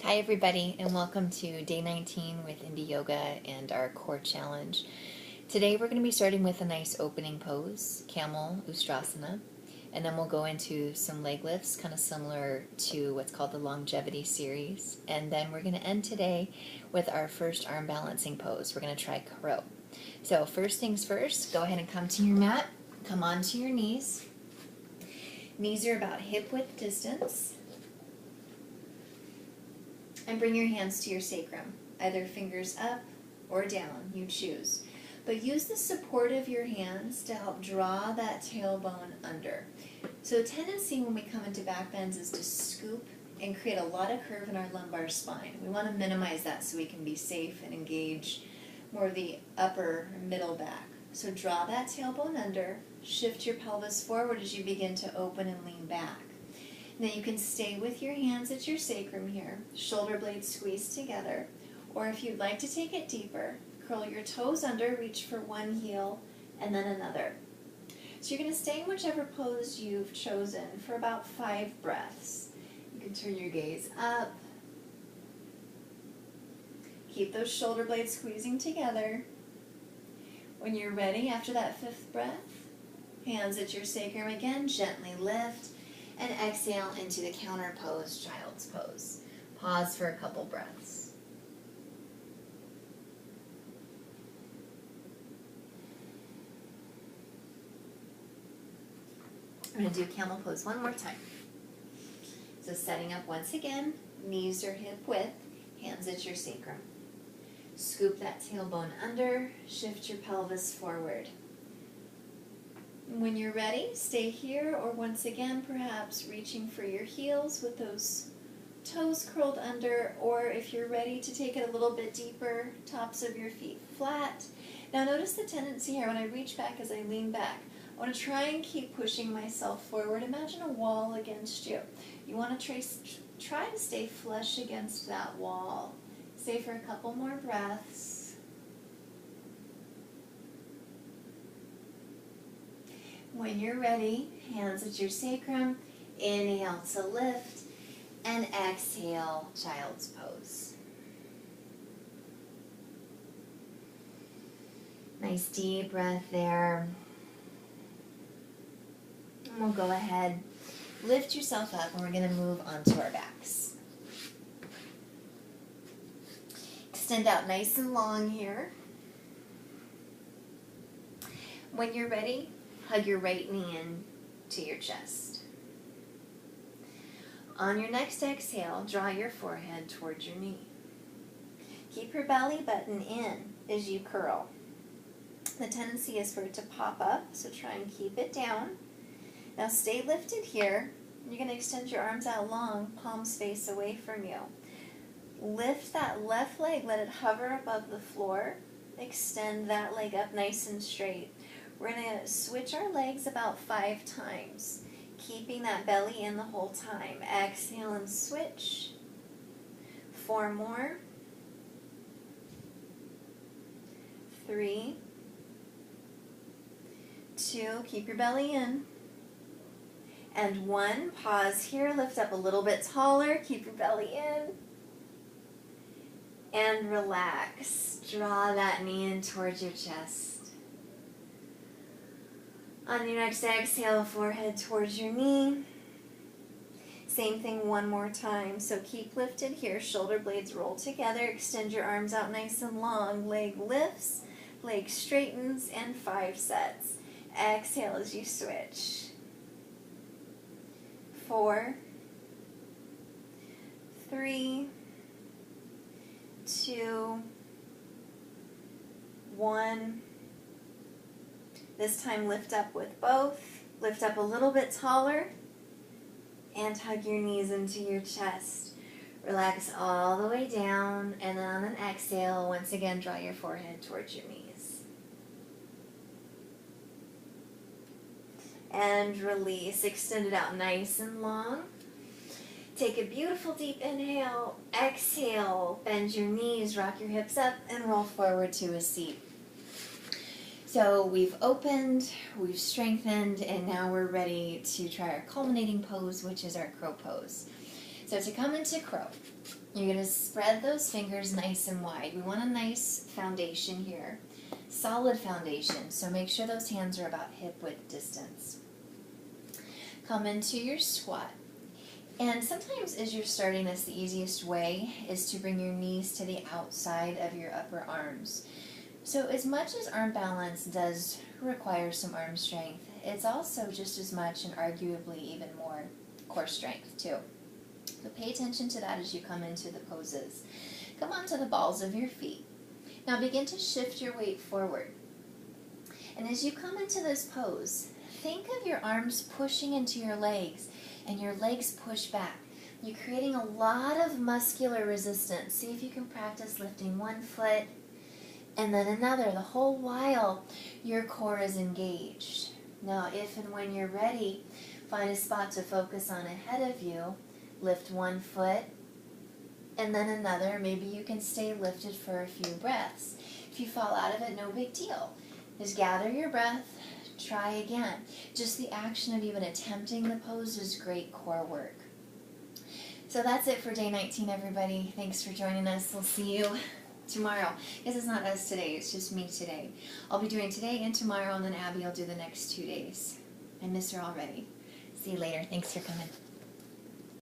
Hi everybody and welcome to day 19 with Indie Yoga and our core challenge. Today we're going to be starting with a nice opening pose, camel ustrasana, and then we'll go into some leg lifts kind of similar to what's called the longevity series, and then we're going to end today with our first arm balancing pose. We're going to try crow. So first things first, go ahead and come to your mat, come onto your knees. Knees are about hip width distance. And bring your hands to your sacrum, either fingers up or down, you choose. But use the support of your hands to help draw that tailbone under. So a tendency when we come into back bends is to scoop and create a lot of curve in our lumbar spine. We want to minimize that so we can be safe and engage more of the upper middle back. So draw that tailbone under, shift your pelvis forward as you begin to open and lean back. Now you can stay with your hands at your sacrum here, shoulder blades squeezed together, or if you'd like to take it deeper, curl your toes under, reach for one heel, and then another. So you're going to stay in whichever pose you've chosen for about 5 breaths. You can turn your gaze up. Keep those shoulder blades squeezing together. When you're ready, after that 5th breath, hands at your sacrum again, gently lift. And exhale into the counter pose, child's pose. Pause for a couple breaths. I'm going to do camel pose one more time. So setting up once again, knees are hip width, hands at your sacrum. Scoop that tailbone under, shift your pelvis forward. When you're ready, stay here, or once again, perhaps reaching for your heels with those toes curled under, or if you're ready to take it a little bit deeper, tops of your feet flat. Now notice the tendency here when I reach back as I lean back. I want to try and keep pushing myself forward. Imagine a wall against you. You want to try to stay flush against that wall. Stay for a couple more breaths. When you're ready, hands at your sacrum, inhale to lift, and exhale, child's pose. Nice deep breath there. And we'll go ahead, lift yourself up, and we're going to move onto our backs. Extend out nice and long here. When you're ready, hug your right knee in to your chest. On your next exhale, draw your forehead towards your knee. Keep your belly button in as you curl. The tendency is for it to pop up, so try and keep it down. Now stay lifted here. You're going to extend your arms out long, palms face away from you. Lift that left leg, let it hover above the floor. Extend that leg up nice and straight. We're going to switch our legs about 5 times, keeping that belly in the whole time. Exhale and switch. 4 more. 3, 2, keep your belly in. And 1, pause here, lift up a little bit taller, keep your belly in. And relax. Draw that knee in towards your chest. On your next exhale, forehead towards your knee. Same thing one more time. So keep lifted here. Shoulder blades roll together. Extend your arms out nice and long. Leg lifts, leg straightens, and 5 sets. Exhale as you switch. 4, 3, 2, 1. This time lift up with both, lift up a little bit taller, and hug your knees into your chest. Relax all the way down, and then on an exhale, once again, draw your forehead towards your knees. And release, extend it out nice and long. Take a beautiful deep inhale, exhale, bend your knees, rock your hips up, and roll forward to a seat. So we've opened, we've strengthened, and now we're ready to try our culminating pose, which is our crow pose. So to come into crow, You're going to spread those fingers nice and wide. We want a nice foundation here, solid foundation, so make sure those hands are about hip width distance. Come into your squat. And sometimes as you're starting this, the easiest way is to bring your knees to the outside of your upper arms. So as much as arm balance does require some arm strength, it's also just as much and arguably even more core strength too. So pay attention to that as you come into the poses. Come onto the balls of your feet. Now begin to shift your weight forward. And as you come into this pose, think of your arms pushing into your legs and your legs push back. You're creating a lot of muscular resistance. See if you can practice lifting one foot and then another, the whole while your core is engaged. Now, if and when you're ready, find a spot to focus on ahead of you. Lift one foot and then another. Maybe you can stay lifted for a few breaths. If you fall out of it, no big deal. Just gather your breath, try again. Just the action of even attempting the pose is great core work. So that's it for day 19, everybody. Thanks for joining us. We'll see you tomorrow. Because it's not us today, it's just me today. I'll be doing today and tomorrow, and then Abby will do the next 2 days. I miss her already. See you later. Thanks for coming.